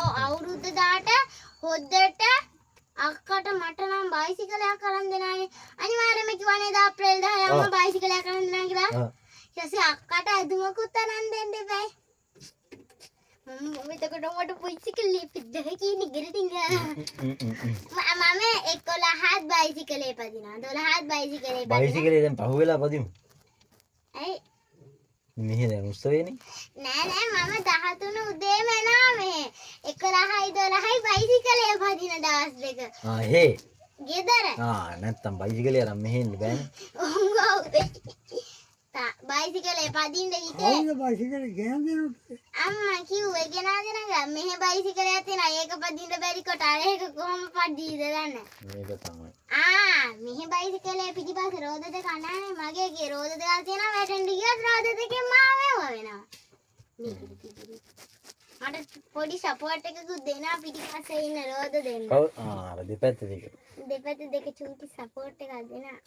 ඔව් අවුරුද්දට හොද්දට අක්කට මට නම් බයිසිකලයක් අරන් දෙනානේ. අනිවාර්යයෙන්ම කිව්වනේ දා අප්‍රේල් 10 අම්මා බයිසිකලයක් අරන් දෙනවා කියලා. ඊට පස්සේ අක්කට ඇදුමකුත් අරන් දෙන්න එපා. එතකොට මට බයිසිකලේ පිටදහ කියන්නේ ගෙරටින් මම 11ත් බයිසිකලේ පදිනවා 12ත් බයිසිකලේ පදිනවා බයිසිකලේ දැන් පහුවෙලා පදිමු. ඇයි මෙහෙ දැන් උත්සවේනේ. නෑ මම 13 උදේම එනවා මෙහෙ 11යි 12යි බයිසිකලේ පදින දවස් දෙක. හේ. ගෙදර. නැත්තම් බයිසිකලේ අරන් මෙහෙ එන්න බෑනේ. බයිසිකලේ පදින්න හිතේ. කවුද බයිසිකලේ ගෙනද දෙන්නේ? අම්මා කිව්වේ ගෙනාගෙන ගා මෙහෙ බයිසිකලයක් තියෙනවා. ඒක පදින්න බැරි කොට අර ඒක කොහොම පදියිද දන්නේ? මේක තමයි. මෙහෙ බයිසිකලේ පිටිපස්ස රෝද දෙක අනානේ මගේ රෝද දෙකක් තියෙනවා. වැටෙන්න ගියොත් රෝද දෙකෙන් මාව වෙනවා. මට පොඩි සපෝට් එකකුත් දෙනවා පිටිපස්සේ ඉන්න රෝද දෙන්න. ඔව් අර දෙපැත්ත දෙක. දෙපැත්ත දෙක චූටි සපෝට් එකක් දෙනවා.